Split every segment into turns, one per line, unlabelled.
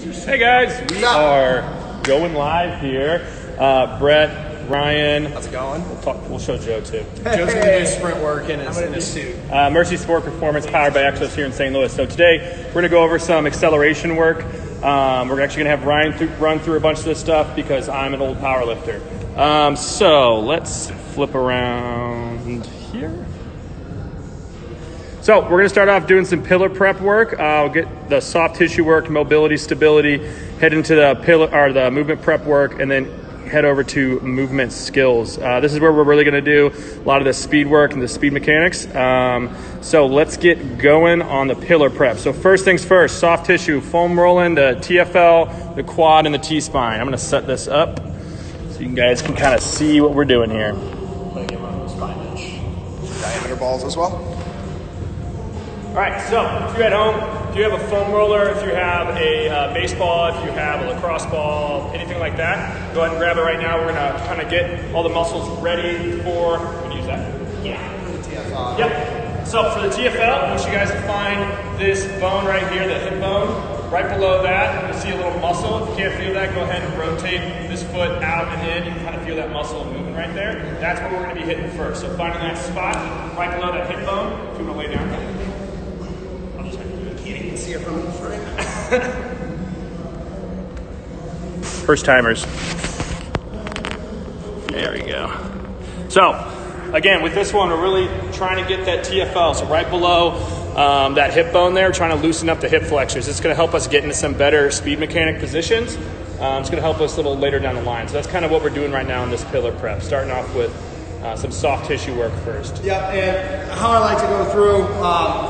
Hey guys, we are going live here. Brett, Ryan.
How's it going?
We'll show Joe too.
Joe's going to do sprint work in a suit.
Mercy Sport Performance powered by Exos here in St. Louis. So today we're going to go over some acceleration work. We're actually going to have Ryan run through a bunch of this stuff because I'm an old power lifter. So let's flip around here. So we're going to start off doing some pillar prep work. We'll get the soft tissue work, mobility, stability, head into the pillar or the movement prep work, and then head over to movement skills. This is where we're really going to do a lot of the speed work and the speed mechanics. So let's get going on the pillar prep. So first things first, soft tissue, foam rolling, the TFL, the quad, and the T-spine. I'm going to set this up so you guys can kind of see what we're doing here.
I'm going to get one of those 5-inch diameter balls as well.
All right, so if you're at home, if you have a foam roller, if you have a baseball, if you have a lacrosse ball, anything like that, go ahead and grab it right now. We're gonna kind of get all the muscles ready for, can you use that?
Yeah, for the TFL.
Yep. So for the TFL, I want you guys to find this bone right here, the hip bone. Right below that, you'll see a little muscle. If you can't feel that, go ahead and rotate this foot out and in. You can kind of feel that muscle moving right there. That's what we're gonna be hitting first. So finding that spot right below that hip bone, if you wanna lay down.
You can see it from the front.
First timers. There we go. So, again, with this one, we're really trying to get that TFL. So right below that hip bone there, trying to loosen up the hip flexors. It's going to help us get into some better speed mechanic positions. It's going to help us a little later down the line. So that's kind of what we're doing right now in this pillar prep, starting off with some soft tissue work first.
Yeah, and how I like to go through,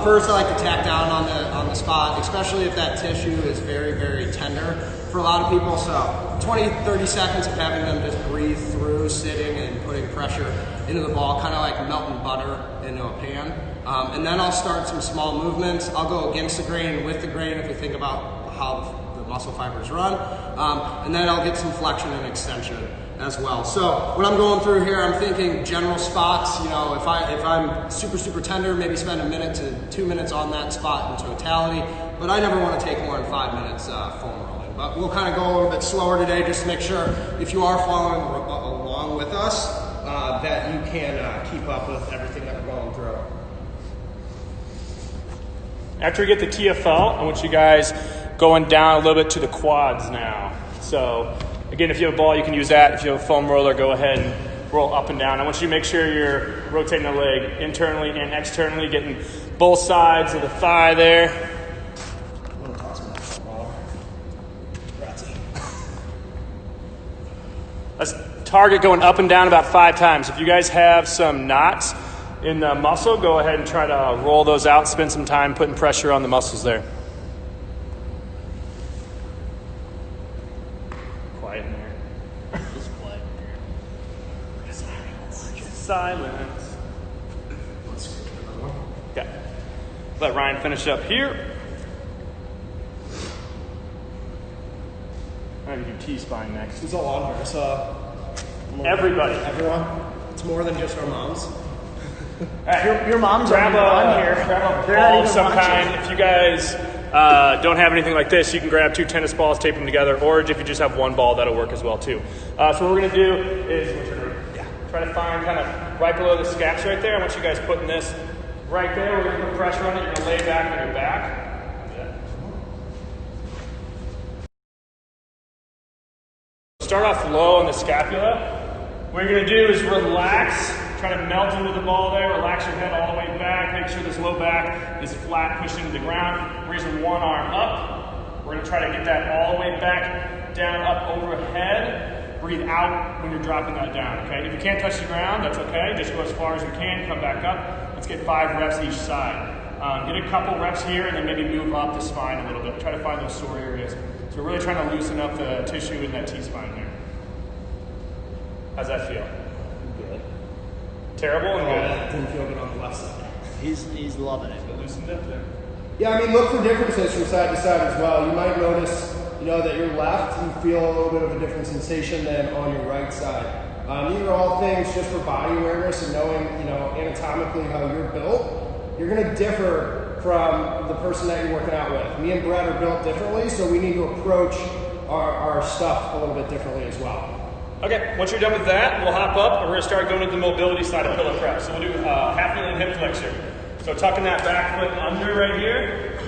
first I like to tack down on the spot, especially if that tissue is very, very tender for a lot of people. So 20, 30 seconds of having them just breathe through, sitting and putting pressure into the ball, kind of like melting butter into a pan. And then I'll start some small movements. I'll go against the grain and with the grain if we think about how the muscle fibers run. And then I'll get some flexion and extension as well. So when I'm going through here, I'm thinking general spots. You know, if I'm super tender, maybe spend 1 minute to 2 minutes on that spot in totality. But I never want to take more than 5 minutes foam rolling. But we'll kind of go a little bit slower today, just to make sure if you are following along with us, that you can keep up with everything that we're going through.
After we get the TFL, I want you guys going down a little bit to the quads now. So again, if you have a ball, you can use that. If you have a foam roller, go ahead and roll up and down. I want you to make sure you're rotating the leg internally and externally, getting both sides of the thigh there.
I'm going to toss my foam roller.
Let's target going up and down about 5 times. If you guys have some knots in the muscle, go ahead and try to roll those out. Spend some time putting pressure on the muscles there. Quiet in there.
Just quiet in here.
Silence. Okay. Let Ryan finish up here. I'm going to do T-spine next.
Who's all on here? So
Everybody.
Everyone? It's more than just our moms.
Your mom's
Grab
on here.
a
They're not
ball of
even
some
watching.
kind. If you guys don't have anything like this, you can grab 2 tennis balls, tape them together, or if you just have 1 ball, that'll work as well too. So what we're going to do is try to find kind of right below the scaps right there. I want you guys putting this right there. We're going to put pressure on it. You're going to lay back on your back. Start off low on the scapula. What you're going to do is relax. Try to melt into the ball there. Relax your head all the way back. Make sure this low back is flat, pushed into the ground. Raising one arm up. We're going to try to get that all the way back, down, up, overhead. Breathe out when you're dropping that down, okay? If you can't touch the ground, that's okay. Just go as far as you can. Come back up. Let's get 5 reps each side. Get a couple reps here and then maybe move up the spine a little bit. Try to find those sore areas. So we're really trying to loosen up the tissue in that T-spine here. How's that feel?
Good.
Terrible and good.
Didn't feel good on the left side.
He's loving it.
Loosened up there.
Yeah, I mean, look for differences from side to side as well. You might notice, that your left, you feel a little bit of a different sensation than on your right side. These are all things just for body awareness and knowing, anatomically how you're built. You're going to differ from the person that you're working out with. Me and Brett are built differently, so we need to approach our stuff a little bit differently as well.
Okay, once you're done with that, we'll hop up and we're gonna start going to the mobility side of pillar prep. So we'll do half kneeling hip flexor. So tucking that back foot under right here.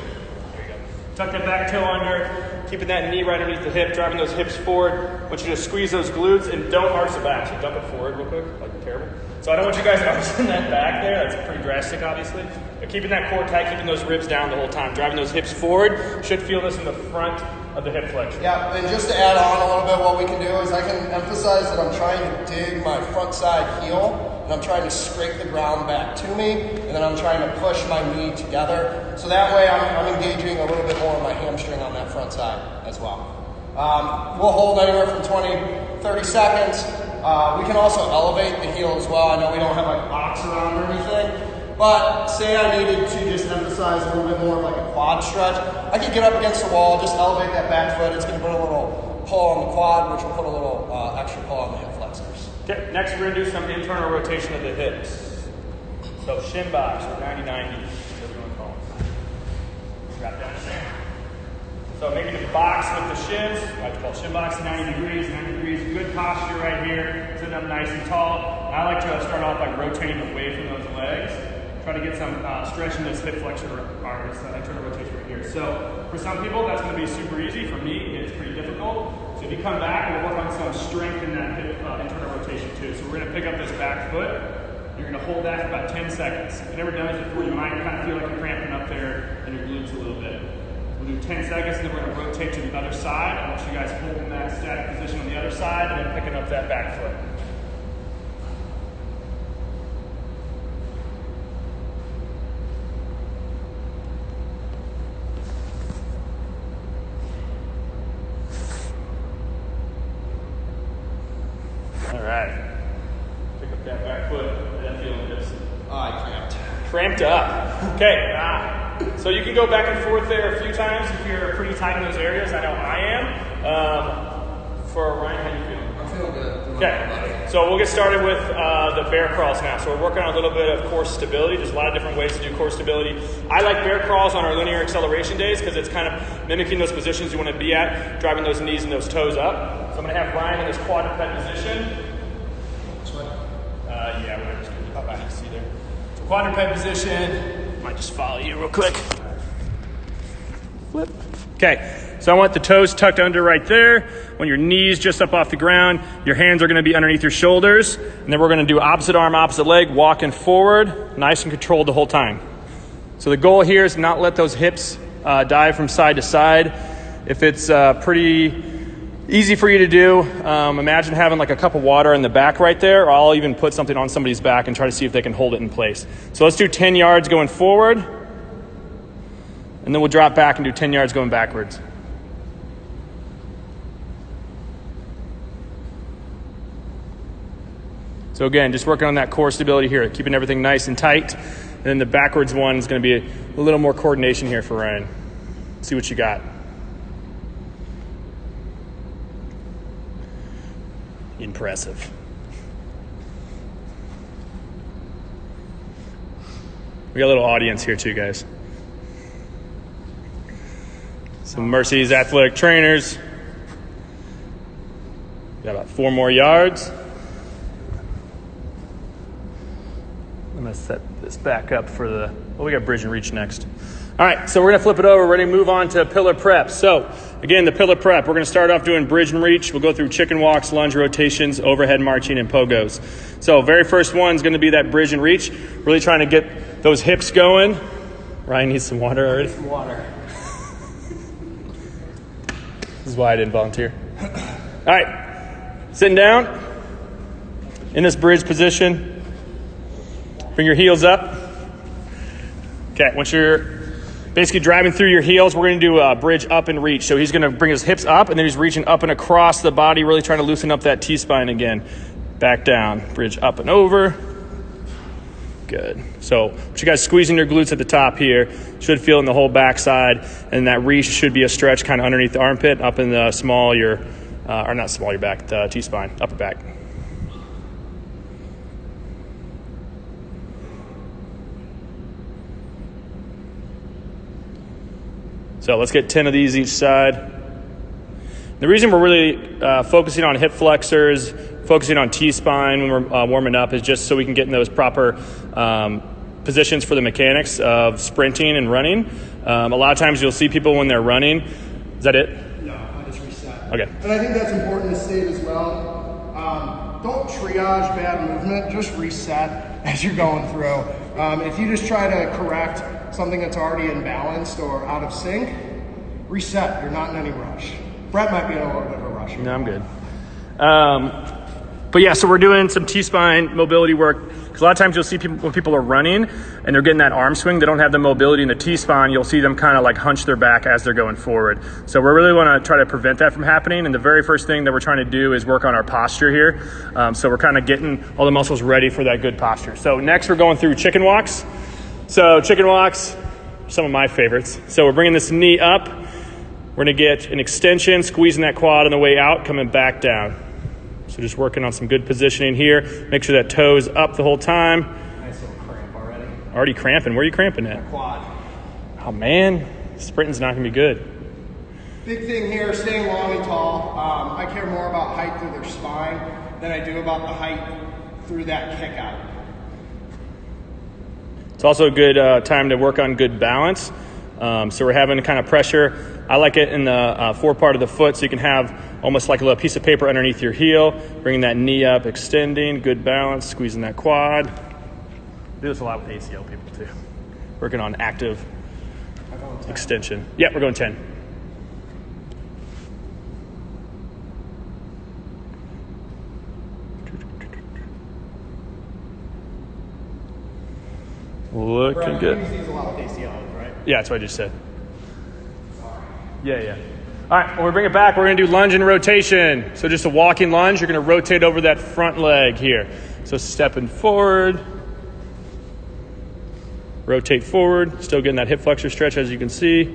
There you go. Tuck that back toe under, keeping that knee right underneath the hip, driving those hips forward. I want you to squeeze those glutes and don't arch the back. So dump it forward real quick, like terrible. So I don't want you guys arching that back there. That's pretty drastic, obviously. But keeping that core tight, keeping those ribs down the whole time. Driving those hips forward. Should feel this in the front of the hip flexion.
Yeah, and just to add on a little bit, what we can do is I can emphasize that I'm trying to dig my front side heel, and I'm trying to scrape the ground back to me, and then I'm trying to push my knee together. So that way I'm engaging a little bit more of my hamstring on that front side as well. We'll hold anywhere from 20-30 seconds. We can also elevate the heel as well. I know we don't have like box around or anything, but say I needed to just emphasize a little bit more of like a quad stretch, I could get up against the wall, just elevate that back foot. It's going to put a little pull on the quad, which will put a little extra pull on the hip flexors.
Okay, next we're gonna do some internal rotation of the hips. So shin box or 90-90, whatever you want to call it. Drop down in there. So making a box with the shins, I like to call shin box 90 degrees, good posture right here, sitting up nice and tall. I like to start off by rotating away from those legs. Try to get some stretch in this hip flexor or this internal rotation right here. So for some people, that's going to be super easy. For me, it's pretty difficult. So if you come back, we'll work on some strength in that hip internal rotation too. So we're going to pick up this back foot. You're going to hold that for about 10 seconds. If you've never done this before, you might kind of feel like you're cramping up there in your glutes a little bit. We'll do 10 seconds, and then we're going to rotate to the other side. I want you guys holding that static position on the other side, and then picking up that back foot. All right. Pick up that back foot. That feeling hips.
Oh, I cramped.
Cramped up. Okay. So you can go back and forth there a few times if you're pretty tight in those areas. I know I am. For Ryan, how you feeling?
I'm feeling good.
Okay. So we'll get started with the bear crawls now. So we're working on a little bit of core stability. There's a lot of different ways to do core stability. I like bear crawls on our linear acceleration days because it's kind of mimicking those positions you want to be at, driving those knees and those toes up. So I'm going to have Ryan in this quadruped position.
This way?
Yeah, whatever. Just going to pop out. You can see there. So quadruped position. Might just follow you real quick. Flip. Okay, so I want the toes tucked under right there. When your knees just up off the ground, your hands are going to be underneath your shoulders. And then we're going to do opposite arm, opposite leg, walking forward, nice and controlled the whole time. So the goal here is not let those hips dive from side to side. If it's pretty easy for you to do, imagine having like a cup of water in the back right there, or I'll even put something on somebody's back and try to see if they can hold it in place. So let's do 10 yards going forward, and then we'll drop back and do 10 yards going backwards. So again, just working on that core stability here, keeping everything nice and tight. And then the backwards one is going to be a little more coordination here for Ryan. See what you got. Impressive. We got a little audience here too, guys. Some Mercy's athletic trainers. Got about 4 more yards. I'm gonna set this back up for we got bridge and reach next. All right, so we're gonna flip it over, ready to move on to pillar prep. So again, the pillar prep, we're gonna start off doing bridge and reach. We'll go through chicken walks, lunge rotations, overhead marching, and pogos. So very first one is gonna be that bridge and reach, really trying to get those hips going. Ryan needs some water already.
Some water.
This is why I didn't volunteer. All right, sitting down in this bridge position. Bring your heels up. Okay, once you're basically driving through your heels, we're going to do a bridge up and reach. So he's going to bring his hips up, and then he's reaching up and across the body, really trying to loosen up that T-spine again. Back down, bridge up and over. Good. So you guys squeezing your glutes at the top here. Should feel in the whole backside, and that reach should be a stretch kind of underneath the armpit, up in the your back, the T-spine, upper back. So let's get 10 of these each side. The reason we're really focusing on hip flexors, focusing on T-spine when we're warming up is just so we can get in those proper positions for the mechanics of sprinting and running. A lot of times you'll see people when they're running. Is that it?
No, I just reset.
Okay.
And I think that's important to state as well. Don't triage bad movement, just reset as you're going through. If you just try to correct something that's already imbalanced or out of sync, reset. You're not in any rush. Brett might be in a little bit of a rush.
No, I'm good. But yeah, so we're doing some T-spine mobility work. Because a lot of times you'll see people when people are running and they're getting that arm swing, they don't have the mobility in the T-spine. You'll see them kind of like hunch their back as they're going forward. So we really want to try to prevent that from happening. And the very first thing that we're trying to do is work on our posture here. So we're kind of getting all the muscles ready for that good posture. So next we're going through chicken walks. So chicken walks, some of my favorites. So we're bringing this knee up. We're going to get an extension, squeezing that quad on the way out, coming back down. So just working on some good positioning here. Make sure that toe's up the whole time.
Nice little cramp already.
Already cramping. Where are you cramping at?
Quad.
Oh, man. Sprinting's not going to be good.
Big thing here, staying long and tall. I care more about height through their spine than I do about the height through that kick out.
It's also a good time to work on good balance. So we're having kind of pressure. I like it in the forepart of the foot, so you can have almost like a little piece of paper underneath your heel, bringing that knee up, extending, good balance, squeezing that quad. Do this a lot with ACL people too. Working on active extension. Yeah, we're going 10. Looking good.
You use a lot with ACL, right?
Yeah, that's what I just said. Yeah. All right, when we bring it back, we're going to do lunge and rotation. So just a walking lunge, you're going to rotate over that front leg here. So stepping forward, rotate forward, still getting that hip flexor stretch as you can see.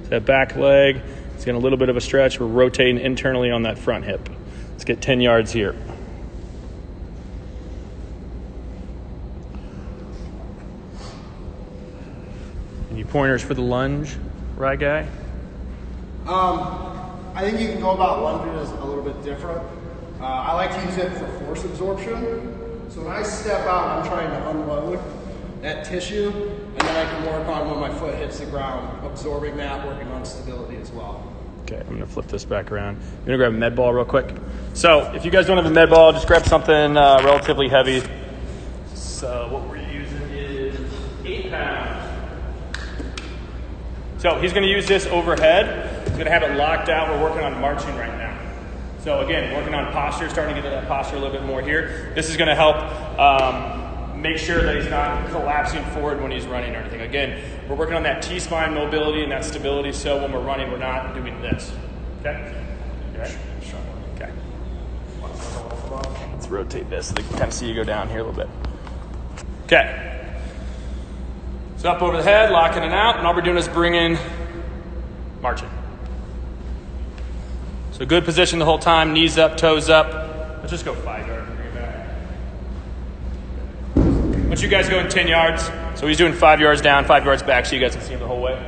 So that back leg is getting a little bit of a stretch. We're rotating internally on that front hip. Let's get 10 yards here. Any pointers for the lunge, right guy?
I think you can go about lunges a little bit different. I like to use it for force absorption. So when I step out, I'm trying to unload that tissue, and then I can work on when my foot hits the ground, absorbing that, working on stability as well.
Okay, I'm gonna flip this back around. I'm gonna grab a med ball real quick. So if you guys don't have a med ball, just grab something relatively heavy. So what we're using is 8 pounds. So he's going to use this overhead. He's going to have it locked out. We're working on marching right now. So again, working on posture, starting to get to that posture a little bit more here. This is going to help make sure that he's not collapsing forward when he's running or anything. Again, we're working on that T-spine mobility and that stability, so when we're running, we're not doing this. Okay? Okay. Okay. Let's rotate this so they can kind of see you go down here a little bit. Okay. So up over the head, locking it out, and all we're doing is bringing, marching. So good position the whole time, knees up, toes up. Let's just go 5 yards and bring it back. Once you guys go in 10 yards, so he's doing 5 yards down, 5 yards back, so you guys can see him the whole way.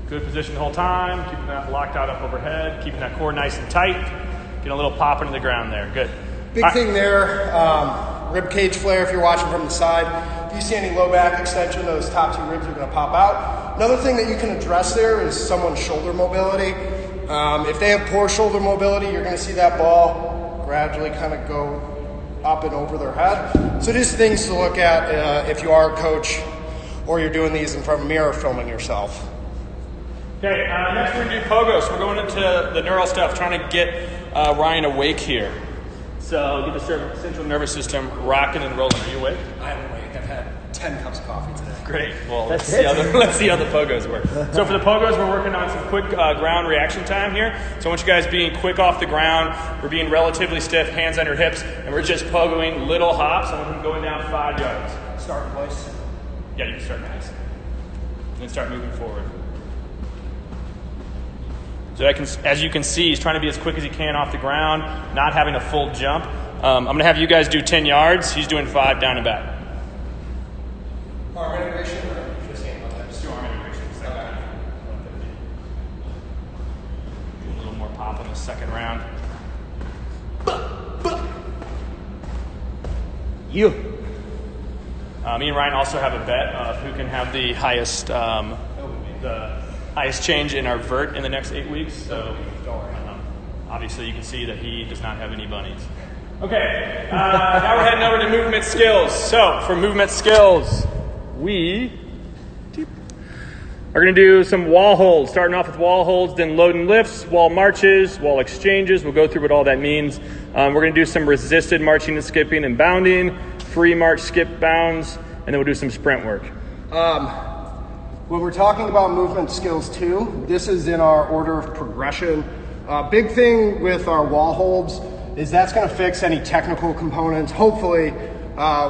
Good position the whole time, keeping that locked out up overhead, keeping that core nice and tight, getting a little pop into the ground there. Good.
Big thing there, rib cage flare if you're watching from the side. If you see any low back extension, those top 2 ribs are going to pop out. Another thing that you can address there is someone's shoulder mobility. If they have poor shoulder mobility, you're going to see that ball gradually kind of go up and over their head. So just things to look at if you are a coach or you're doing these in front of a mirror filming yourself.
Okay, next we're going to do pogo. So we're going into the neural stuff, trying to get Ryan awake here. So get the central nervous system rocking and rolling. Are you awake?
I'm awake. I've had 10 cups of coffee today.
Great. Well, let's see how the pogos work. So for the pogos, we're working on some quick ground reaction time here. So I want you guys being quick off the ground. We're being relatively stiff, hands on your hips, and we're just pogoing little hops. I want them going down 5 yards.
Start place.
Yeah, you can start nice. And then start moving forward. So as you can see, he's trying to be as quick as he can off the ground, not having a full jump. I'm going to have you guys do 10 yards. He's doing 5 down and back.
Arm integration or just hand on that?
Just do arm integration. more pop in the second round.
You.
Me and Ryan also have a bet of who can have the highest change in our vert in the next 8 weeks. So obviously you can see that he does not have any bunnies. Okay, now we're heading over to movement skills. So for movement skills, we are going to do some wall holds, starting off with wall holds, then load and lifts, wall marches, wall exchanges. We'll go through what all that means. We're going to do some resisted marching and skipping and bounding, free march, skip, bounds, and then we'll do some sprint work.
When we're talking about movement skills too, this is in our order of progression. Big thing with our wall holds is that's going to fix any technical components, hopefully,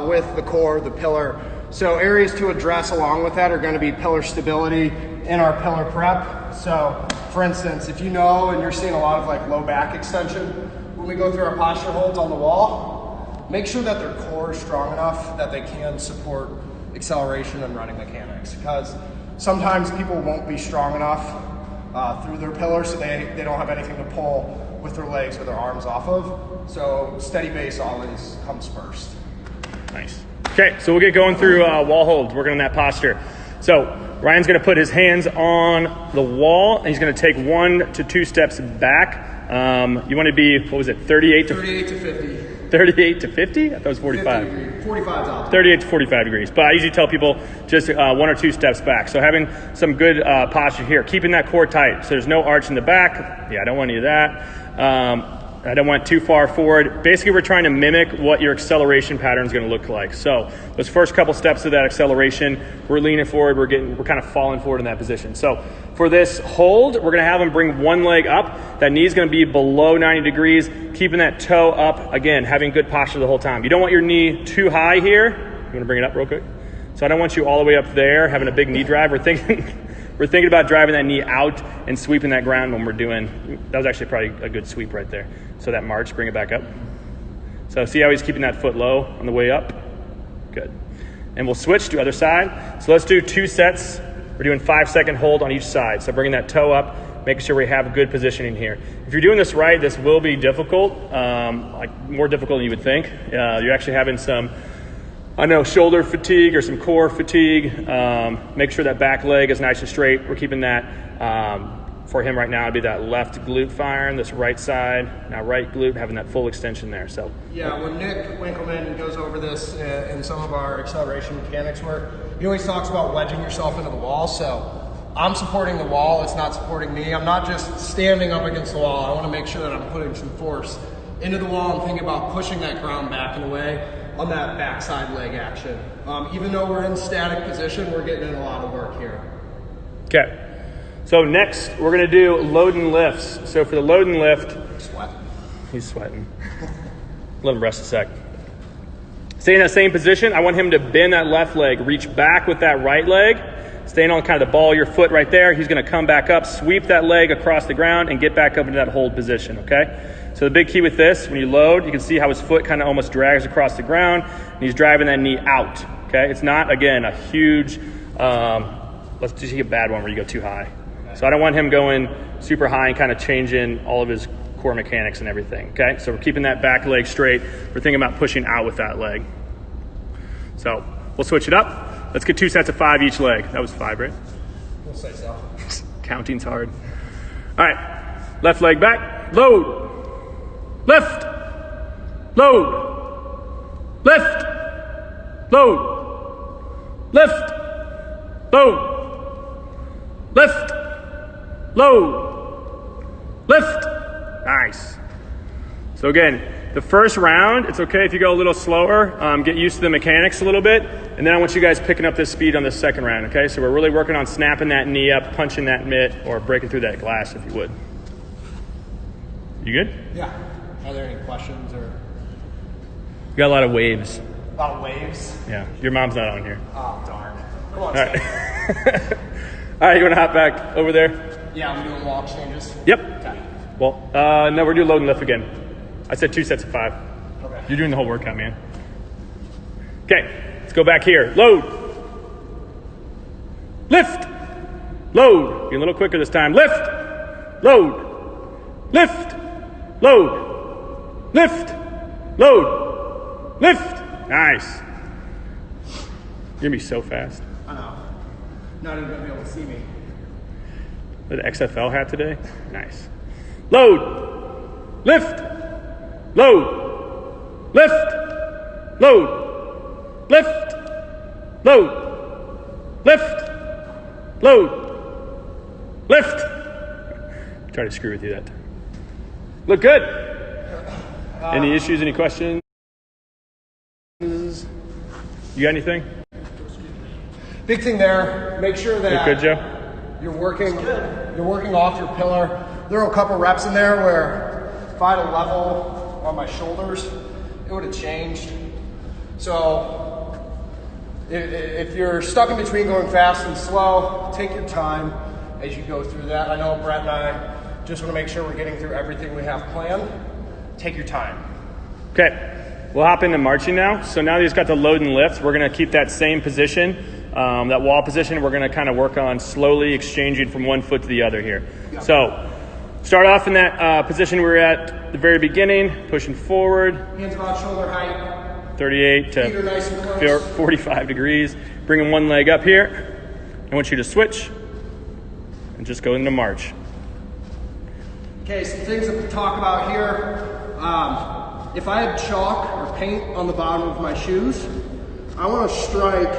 with the core, the pillar. So areas to address along with that are going to be pillar stability and our pillar prep. So for instance, if you know and you're seeing a lot of like low back extension, when we go through our posture holds on the wall, make sure that their core is strong enough that they can support acceleration and running mechanics. Because sometimes people won't be strong enough through their pillar, so they don't have anything to pull with their legs or their arms off of. So steady base always comes first.
Nice. Okay, so we'll get going through wall holds, working on that posture. So Ryan's going to put his hands on the wall, and he's going to take 1 to 2 steps back. You want to be, what was it, 38 to
50.
38 to 50? I thought it was 45.
45's out.
38 to 45 degrees. But I usually tell people just 1 or 2 steps back. So having some good posture here, keeping that core tight. So there's no arch in the back. Yeah, I don't want any of that. I don't want too far forward. Basically, we're trying to mimic what your acceleration pattern is going to look like. So those first couple steps of that acceleration, we're leaning forward. We're kind of falling forward in that position. So for this hold, we're going to have him bring one leg up. That knee is going to be below 90 degrees, keeping that toe up. Again, having good posture the whole time. You don't want your knee too high here. You want to bring it up real quick? So I don't want you all the way up there, having a big knee drive. We're thinking about driving that knee out and sweeping that ground when we're doing, that was actually probably a good sweep right there. So that march, bring it back up. So see how he's keeping that foot low on the way up? Good. And we'll switch to other side. So let's do 2 sets. We're doing 5-second hold on each side. So bringing that toe up, making sure we have good positioning here. If you're doing this right, this will be difficult, like more difficult than you would think. You're actually having some, shoulder fatigue or some core fatigue. Make sure that back leg is nice and straight. We're keeping that, for him right now, it'd be that left glute firing, this right side, now right glute, having that full extension there. So
yeah, when Nick Winkleman goes over this in some of our acceleration mechanics work, he always talks about wedging yourself into the wall. So I'm supporting the wall, it's not supporting me. I'm not just standing up against the wall. I want to make sure that I'm putting some force into the wall and thinking about pushing that ground back and away on that backside leg action. Even though we're in static position, we're getting in a lot of work here.
Okay. So next, we're going to do load and lifts. So for the load and lift, he's sweating. Let him rest a sec. Stay in that same position. I want him to bend that left leg, reach back with that right leg, staying on kind of the ball of your foot right there. He's going to come back up, sweep that leg across the ground, and get back up into that hold position, okay? So the big key with this, when you load, you can see how his foot kind of almost drags across the ground, and he's driving that knee out, okay? It's not, again, a huge, let's just see a bad one where you go too high. So I don't want him going super high and kind of changing all of his core mechanics and everything, okay? So we're keeping that back leg straight. We're thinking about pushing out with that leg. So we'll switch it up. Let's get 2 sets of 5 each leg. That was 5, right?
We'll say so.
Counting's hard. All right, left leg back, load, lift, load, lift, load, lift, load, lift, load, lift. Nice. So again, the first round, it's okay if you go a little slower, get used to the mechanics a little bit, and then I want you guys picking up this speed on the second round, okay? So we're really working on snapping that knee up, punching that mitt, or breaking through that glass if you would. You good?
Yeah. Are there any questions or?
We got a lot of waves.
A lot of waves?
Yeah, your mom's not on here.
Oh, darn. Come on,
All right. All right, you want to hop back over there?
Yeah, I'm doing wall exchanges.
Yep.
Okay.
Well, no, we're doing load and lift again. I said 2 sets of 5.
Okay.
You're doing the whole workout, man. Okay, let's go back here. Load. Lift. Load. Be a little quicker this time. Lift. Load. lift, load, lift, load, lift. Nice. You're gonna be so fast.
I know. Not even gonna be able to see me.
With the XFL hat today? Nice. Load, lift, load, lift, load, lift, load, lift, load, lift. Try to screw with you that time. Look good. Any issues, any questions? You got anything?
Big thing there, make sure that
Look good, Joe?
you're working off your pillar. There are a couple reps in there where if I had a level on my shoulders, it would have changed. So if you're stuck in between going fast and slow, take your time as you go through that. I know Brett and I just want to make sure we're getting through everything we have planned. Take your time.
Okay, we'll hop into marching now. So now that he's got the load and lift, we're gonna keep that same position, that wall position. We're gonna kind of work on slowly exchanging from one foot to the other here.
Yeah.
So start off in that position we were at the very beginning, pushing forward,
Hands about shoulder height.
38
Feet are nice and close.
to 45 degrees. Bringing one leg up here. I want you to switch and just go into march.
Okay, some things that we talk about here. If I had chalk or paint on the bottom of my shoes, I want to strike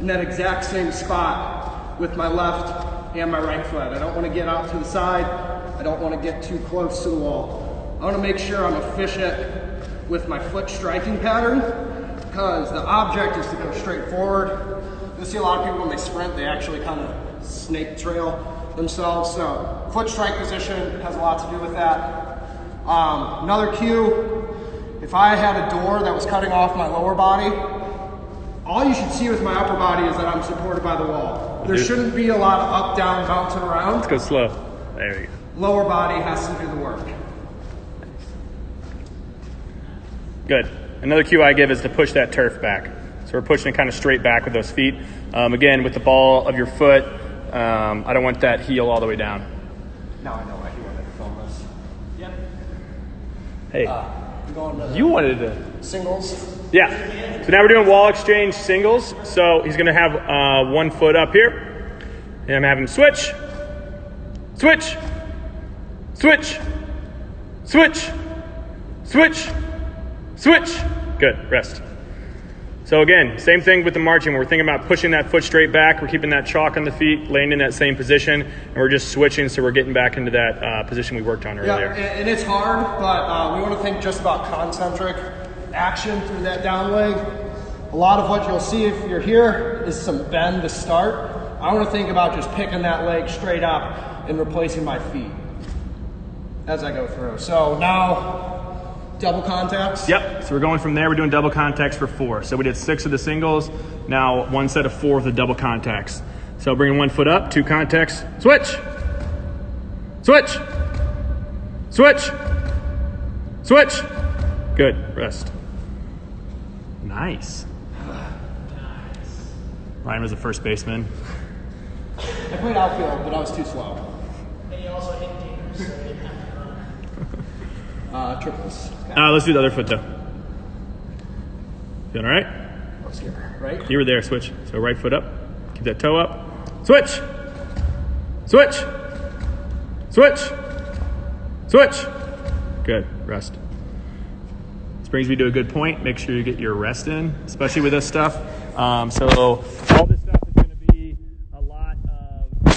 in that exact same spot with my left and my right foot. I don't want to get out to the side. I don't want to get too close to the wall. I want to make sure I'm efficient with my foot striking pattern because the object is to go straight forward. You'll see a lot of people when they sprint, they actually kind of snake trail themselves. So foot strike position has a lot to do with that. Another cue, if I had a door that was cutting off my lower body, all you should see with my upper body is that I'm supported by the wall. There shouldn't be a lot of up, down, bouncing around.
Let's go slow. There we go.
Lower body has to do the work.
Good. Another cue I give is to push that turf back. So we're pushing it kind of straight back with those feet. Again, with the ball of your foot, I don't want that heel all the way down.
Now I know why he wanted to film this. Yep.
Hey,
We're going to
you wanted to.
singles.
Yeah. So now we're doing wall exchange singles. So he's going to have 1 foot up here. And I'm having him switch. Switch. Switch. Switch. Switch. Switch. Good. Rest. So again, same thing with the marching. We're thinking about pushing that foot straight back. We're keeping that chalk on the feet, laying in that same position, and we're just switching so we're getting back into that position we worked on earlier.
Yeah, and it's hard, but we want to think just about concentric action through that down leg. A lot of what you'll see if you're here is some bend to start. I want to think about just picking that leg straight up and replacing my feet as I go through. So now, double contacts.
Yep, so we're going from there. We're doing double contacts for 4. So we did 6 of the singles, now 1 set of 4 of the double contacts. So bringing 1 foot up, 2 contacts, switch, switch, switch, switch. Good, rest. Nice. Ryan was the first baseman.
I played outfield, but I was too slow.
And you also hit dingers, so you didn't have to run.
Triples.
Let's do the other foot though. Doing all right?
I was here, right?
You were there, switch. So right foot up, keep that toe up. Switch, switch, switch, switch. Good, rest. This brings me to a good point. Make sure you get your rest in, especially with this stuff. So all this stuff is going to be a lot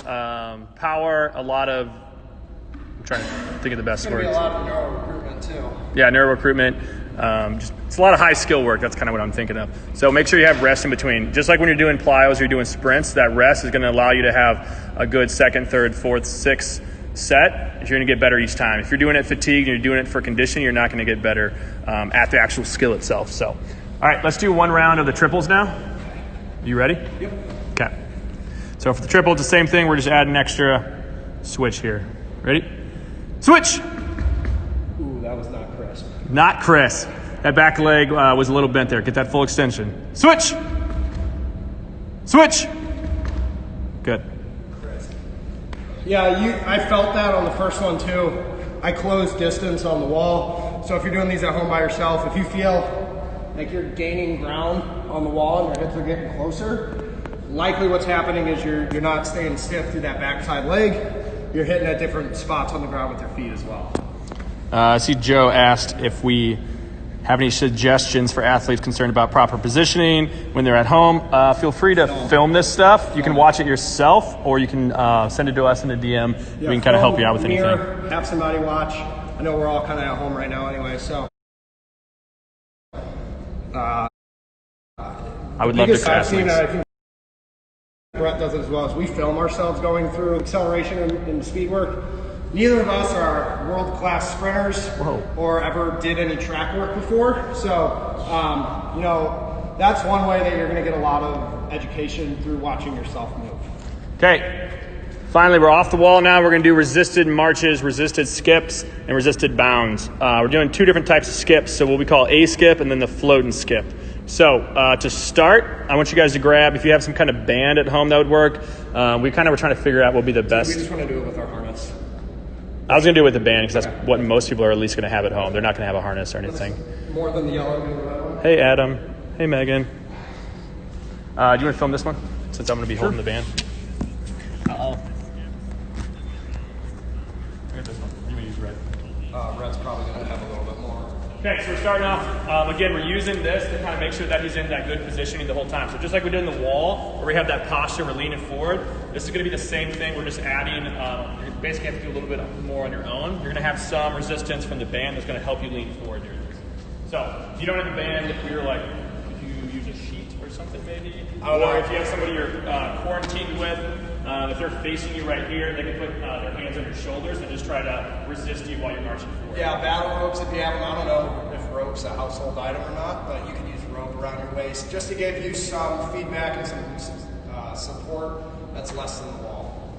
of power, a lot of, I'm trying to think of the best
It's going to
words.
be a lot of neuro recruitment too.
Yeah, neuro recruitment. It's a lot of high skill work. That's kind of what I'm thinking of. So make sure you have rest in between. Just like when you're doing plyos, you're doing sprints, that rest is going to allow you to have a good 2nd, 3rd, 4th, 6th set. You're going to get better each time. If you're doing it fatigued and you're doing it for conditioning, you're not going to get better at the actual skill itself. So, all right, let's do 1 round of the triples now. You ready?
Yep.
Okay. So for the triple, it's the same thing. We're just adding extra switch here. Ready? Switch.
Ooh, that was not crisp.
Not Chris. That back leg was a little bent there. Get that full extension. Switch. Switch. Good.
Yeah, I felt that on the first one too. I closed distance on the wall. So if you're doing these at home by yourself, if you feel like you're gaining ground on the wall and your hips are getting closer, likely what's happening is you're not staying stiff through that backside leg. You're hitting at different spots on the ground with your feet as well.
I see Joe asked if we have any suggestions for athletes concerned about proper positioning when they're at home. Feel free to film this stuff. You can watch it yourself, or you can send it to us in a DM. We can kind of help you out with anything.
Have somebody watch. I know we're all kind of at home right now anyway, so.
I would love to
I've seen,
athletes.
I think Brett does it as well, as we film ourselves going through acceleration and speed work. Neither of us are world-class sprinters or ever did any track work before. So, you know, that's one way that you're going to get a lot of education through watching yourself move.
Okay. Finally, we're off the wall now. We're going to do resisted marches, resisted skips, and resisted bounds. We're doing two different types of skips. So what we call a skip and then the float and skip. So to start, I want you guys to grab, if you have some kind of band at home that would work. We kind of were trying to figure out what would be the best.
We just want to do it with our harness.
I was going to do it with the band because that's what most people are at least going to have at home. They're not going to have a harness or anything.
More than the yellow and the red one.
Hey, Adam. Hey, Megan. Do you want to film this one since I'm going to be holding the band?
Uh-oh.
This one. You may use red.
Red's probably going to have a little bit more.
Okay, so we're starting off, again, we're using this to kind of make sure that he's in that good positioning the whole time. So just like we did in the wall, where we have that posture, we're leaning forward, this is going to be the same thing. We're just adding, you basically have to do a little bit more on your own. You're going to have some resistance from the band that's going to help you lean forward during this. So if you don't have the band, if you're like, if you use a sheet or something maybe, or if you have somebody you're quarantined with, if they're facing you right here, they can put their hands on your shoulders and just try to resist you while you're marching forward.
Yeah, battle ropes if you have them. I don't know if rope's a household item or not, but you can use rope around your waist just to give you some feedback and some support that's less than the wall.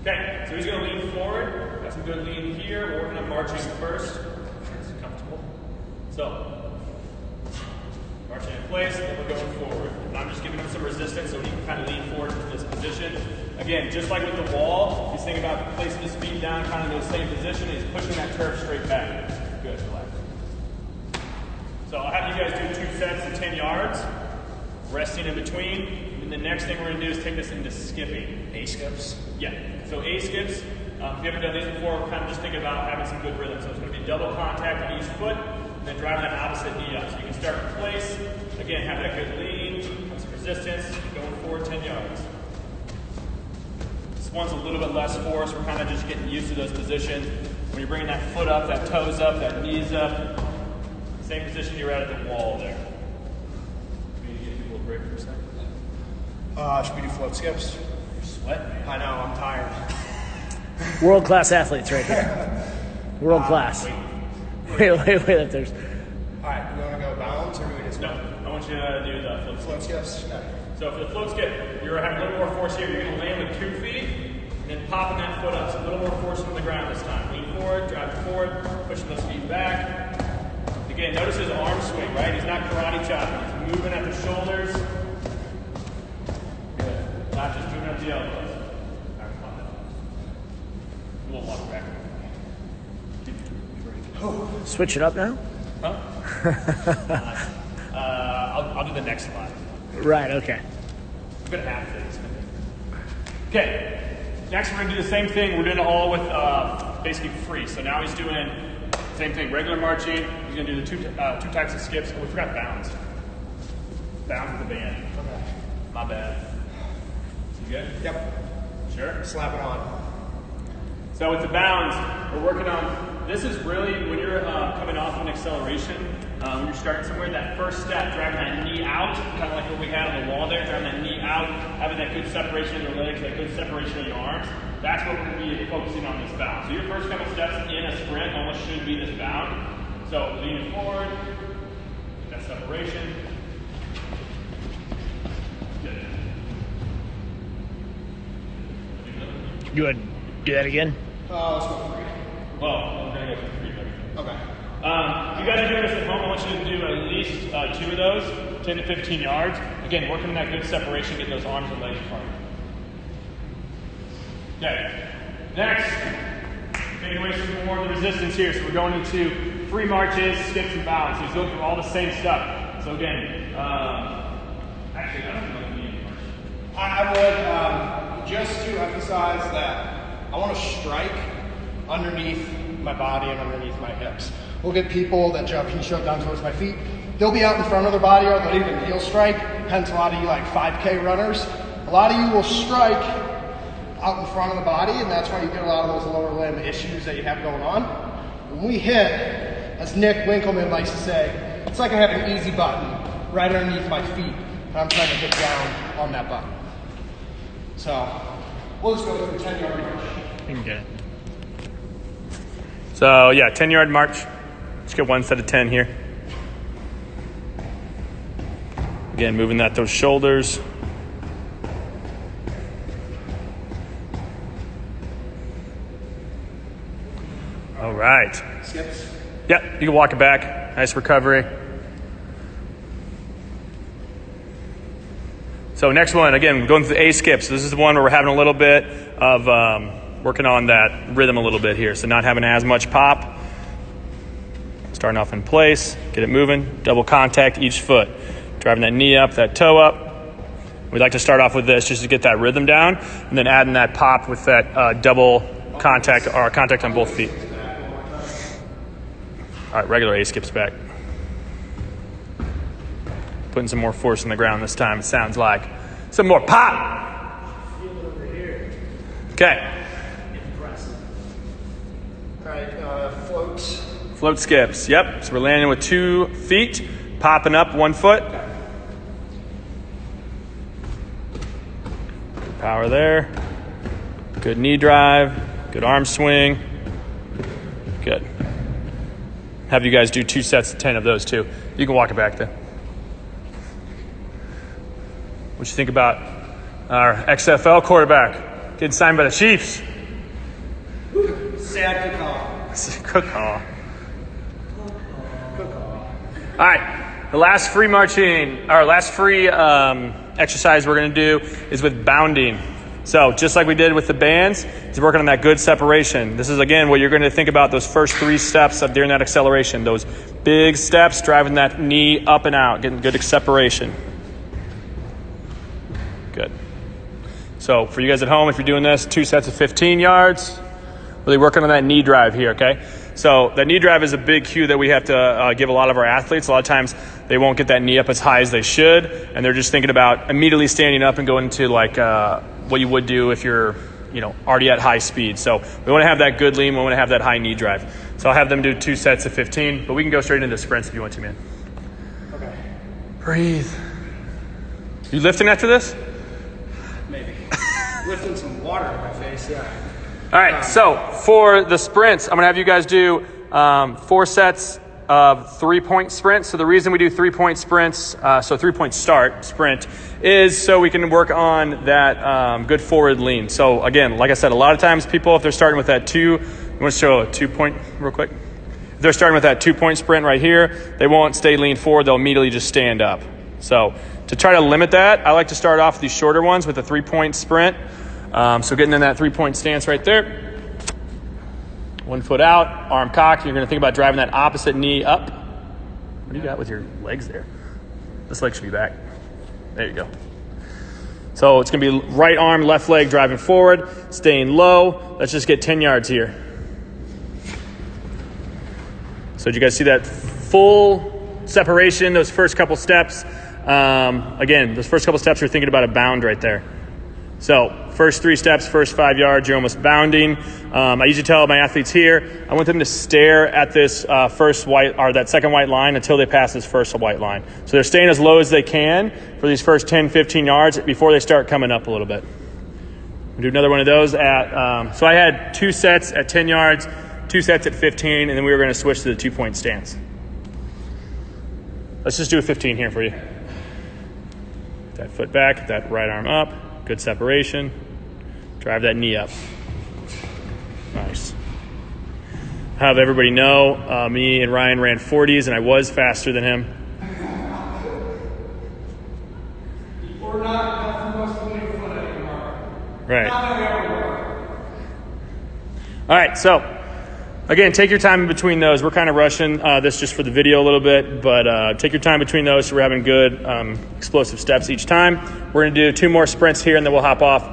Okay, so he's going to lean forward. Got some good lean here. We're working on marching first. It's comfortable. So, marching in place, then we're going forward. And I'm just giving him some resistance so he can kind of lean forward into this position. Again, just like with the wall, he's thinking about placing his feet down kind of in the same position. He's pushing that turf straight back. Good, relax. So I'll have you guys do 2 sets of 10 yards, resting in between. And the next thing we're going to do is take this into skipping.
A skips.
Yeah, so A skips, if you haven't done these before, we're kind of just thinking about having some good rhythm. So it's going to be double contact on each foot, and then driving that opposite knee up. So you can start in place, again, have that good lean, have some resistance, going forward 10 yards. This one's a little bit less force. We're kind of just getting used to those positions. When you're bringing that foot up, that toes up, that knees up, same position you're at the wall there. Maybe give people a break for a second.
Should we do float skips?
You're sweating.
I know, I'm tired.
World-class athletes right here. World-class. Wait, there's...
All right, you want to go bounds or do we just
No, I want you to do the float
float
skip.
skips? Okay.
So for the float skip, you're having a little more force here. You're going to land with 2 feet and then popping that foot up. So a little more force from the ground this time. Lean forward, drive forward, pushing those feet back. Again, notice his arm swing, right? He's not karate chopping. He's moving at the shoulders. Good. Not just moving at the elbows. We'll walk back.
Switch it up now?
Huh? I'll do the next slide.
Right, okay.
I'm going to have things. Okay. Next, we're going to do the same thing. We're doing it all with basically free. So now he's doing same thing, regular marching. He's going to do the two types of skips. Oh, we forgot bounds. Bounds with the band. Okay. My bad. You good?
Yep.
Sure.
Slap it on.
So with the bounds, we're working on, this is really when you're coming off an acceleration, when you're starting somewhere, that first step, driving that knee out, kind of like what we had on the wall there, driving that knee out, having that good separation of your legs, that good separation of your arms. That's what we're going to be focusing on this bound. So your first couple steps in a sprint almost should be this bound. So leaning forward, that separation. Good.
You would do that again?
Let's go free.
Well, we're going to go for 3 maybe.
Okay.
If you guys are doing this at home, I want you to do at least 2 of those, 10 to 15 yards. Again, working on that good separation, getting those arms and legs apart. Okay. Next, taking away some more of the resistance here. So we're going into free marches, skips, and bounds. So he's going through all the same stuff. So again, actually, I don't know if you need march.
I would, just to emphasize that I want to strike underneath my body and underneath my hips. We'll get people that jump heel stroke down towards my feet. They'll be out in front of their body or they'll even heel strike. Hence a lot of you like 5K runners. A lot of you will strike out in front of the body, and that's why you get a lot of those lower limb issues that you have going on. When we hit, as Nick Winkleman likes to say, it's like I have an easy button right underneath my feet, and I'm trying to hit down on that button. So we'll just go through a 10-yard march.
You can get it. So yeah, 10-yard march. Let's get one set of 10 here. Again, moving those shoulders. All right.
Skips.
Yep, you can walk it back. Nice recovery. So next one, again, going through the A skips. This is the one where we're having a little bit of working on that rhythm a little bit here. So not having as much pop. Starting off in place, get it moving, double contact each foot. Driving that knee up, that toe up. We'd like to start off with this just to get that rhythm down, and then adding that pop with that double contact or contact on both feet. All right, regular A skips back. Putting some more force in the ground this time, it sounds like. Some more pop. Okay.
All right, floats.
Float skips, yep. So we're landing with 2 feet, popping up 1 foot. Good power there. Good knee drive, good arm swing. Good. Have you guys do 2 sets of 10 of those too. You can walk it back then. What you think about our XFL quarterback getting signed by the Chiefs?
Sad call.
Cook call. All right, the last free exercise we're going to do is with bounding. So just like we did with the bands, it's working on that good separation. This is, again, what you're going to think about those first 3 steps during that acceleration. Those big steps, driving that knee up and out, getting good separation. Good. So for you guys at home, if you're doing this, 2 sets of 15 yards, really working on that knee drive here, okay? So that knee drive is a big cue that we have to give a lot of our athletes. A lot of times they won't get that knee up as high as they should, and they're just thinking about immediately standing up and going into like what you would do if you're already at high speed. So we want to have that good lean. We want to have that high knee drive. So I'll have them do 2 sets of 15, but we can go straight into sprints if you want to, man.
Okay.
Breathe. You lifting after this?
Maybe. Lifting some water in my face, yeah.
All right, so for the sprints, I'm going to have you guys do 4 sets of 3-point sprints. So the reason we do 3-point sprints, so 3-point start sprint, is so we can work on that good forward lean. So again, like I said, a lot of times people, if they're starting with that you want to show a 2-point real quick? If they're starting with that 2-point sprint right here, they won't stay lean forward. They'll immediately just stand up. So to try to limit that, I like to start off these shorter ones with a 3-point sprint. So getting in that 3-point stance right there. 1 foot out, arm cocked. You're going to think about driving that opposite knee up. What do you got with your legs there? This leg should be back. There you go. So it's going to be right arm, left leg driving forward, staying low. Let's just get 10 yards here. So did you guys see that full separation, those first couple steps? Again, those first couple steps, you're thinking about a bound right there. So first 3 steps, first 5 yards, you're almost bounding. I usually tell my athletes here, I want them to stare at this first white or that second white line until they pass this first white line. So they're staying as low as they can for these first 10, 15 yards before they start coming up a little bit. We'll do another one of those at, so I had 2 sets at 10 yards, 2 sets at 15, and then we were going to switch to the 2-point stance. Let's just do a 15 here for you. That foot back, that right arm up. Good separation. Drive that knee up. Nice. Have everybody know, me and Ryan ran 40s, and I was faster than him.
We're not supposed to leave foot anymore.
Right.
Not that we ever were.
All right, so again, take your time in between those. We're kind of rushing this just for the video a little bit, but take your time between those so we're having good explosive steps each time. We're going to do 2 more sprints here, and then we'll hop off.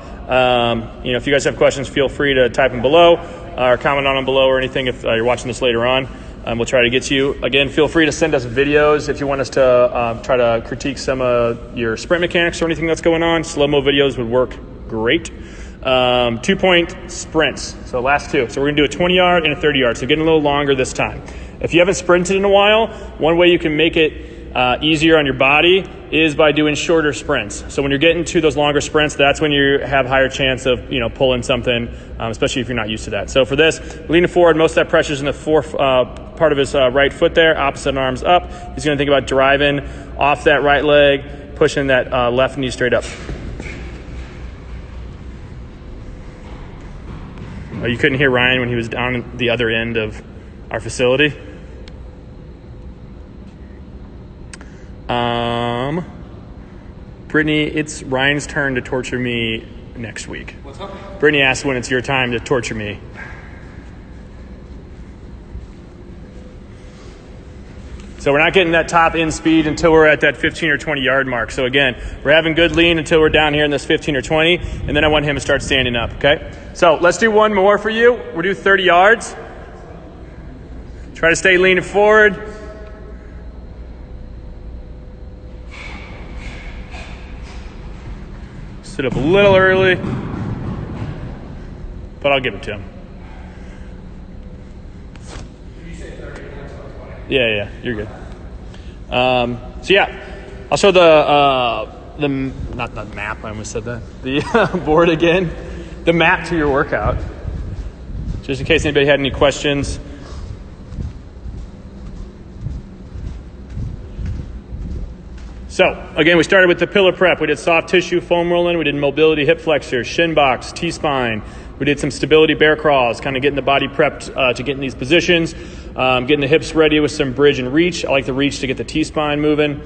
If you guys have questions, feel free to type them below or comment on them below or anything if you're watching this later on. We'll try to get to you. Again, feel free to send us videos if you want us to try to critique some of your sprint mechanics or anything that's going on. Slow-mo videos would work great. 2-point sprints, so last 2. So we're going to do a 20-yard and a 30-yard, so getting a little longer this time. If you haven't sprinted in a while, one way you can make it easier on your body is by doing shorter sprints. So when you're getting to those longer sprints, that's when you have higher chance of pulling something, especially if you're not used to that. So for this, leaning forward, most of that pressure is in the fourth part of his right foot there, opposite arms up. He's going to think about driving off that right leg, pushing that left knee straight up. Oh, you couldn't hear Ryan when he was down at the other end of our facility? Brittany, it's Ryan's turn to torture me next week.
What's up?
Brittany asked when it's your time to torture me. So we're not getting that top end speed until we're at that 15 or 20 yard mark. So again, we're having good lean until we're down here in this 15 or 20, and then I want him to start standing up, okay? So let's do one more for you. We'll do 30 yards. Try to stay leaning forward. Sit up a little early, but I'll give it to him. Yeah, you're good. So yeah, I'll show not the map. I almost said that. The board again, the map to your workout, just in case anybody had any questions. So again, we started with the pillar prep. We did soft tissue foam rolling. We did mobility hip flexor, shin box, T-spine. We did some stability bear crawls, kind of getting the body prepped to get in these positions, getting the hips ready with some bridge and reach. I like the reach to get the T-spine moving.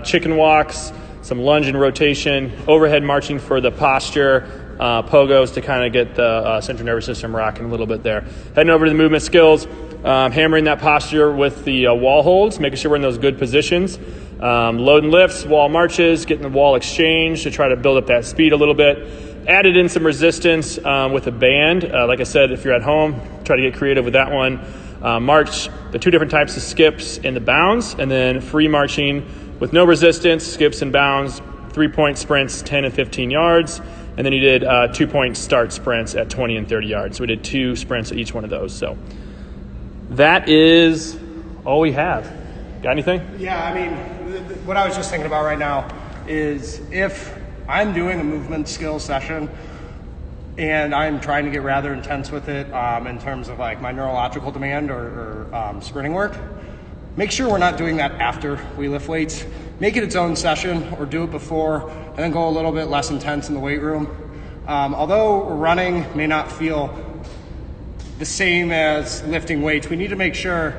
Chicken walks, some lunge and rotation, overhead marching for the posture, pogos to kind of get the central nervous system rocking a little bit there. Heading over to the movement skills, hammering that posture with the wall holds, making sure we're in those good positions. Load and lifts, wall marches, getting the wall exchange to try to build up that speed a little bit. Added in some resistance with a band. Like I said, if you're at home, try to get creative with that one. March the 2 different types of skips and the bounds, and then free marching with no resistance, skips and bounds, 3-point sprints, 10 and 15 yards. And then he did 2-point start sprints at 20 and 30 yards. So we did 2 sprints at each one of those. So that is all we have. Got anything?
Yeah, I mean, what I was just thinking about right now is if I'm doing a movement skill session and I'm trying to get rather intense with it in terms of like my neurological demand or sprinting work, make sure we're not doing that after we lift weights. Make it its own session or do it before and then go a little bit less intense in the weight room. Although running may not feel the same as lifting weights, we need to make sure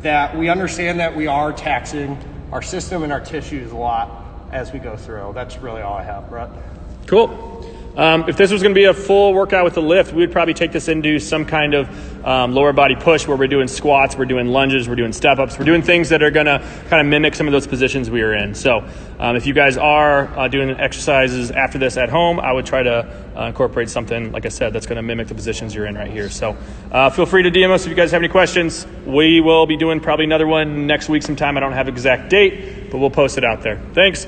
that we understand that we are taxing our system and our tissues a lot as we go through. That's really all I have, Brett.
Cool. If this was going to be a full workout with a lift, we would probably take this into some kind of lower body push where we're doing squats, we're doing lunges, we're doing step-ups, we're doing things that are going to kind of mimic some of those positions we are in. So if you guys are doing exercises after this at home, I would try to incorporate something, like I said, that's going to mimic the positions you're in right here. So feel free to DM us if you guys have any questions. We will be doing probably another one next week sometime. I don't have an exact date, but we'll post it out there. Thanks.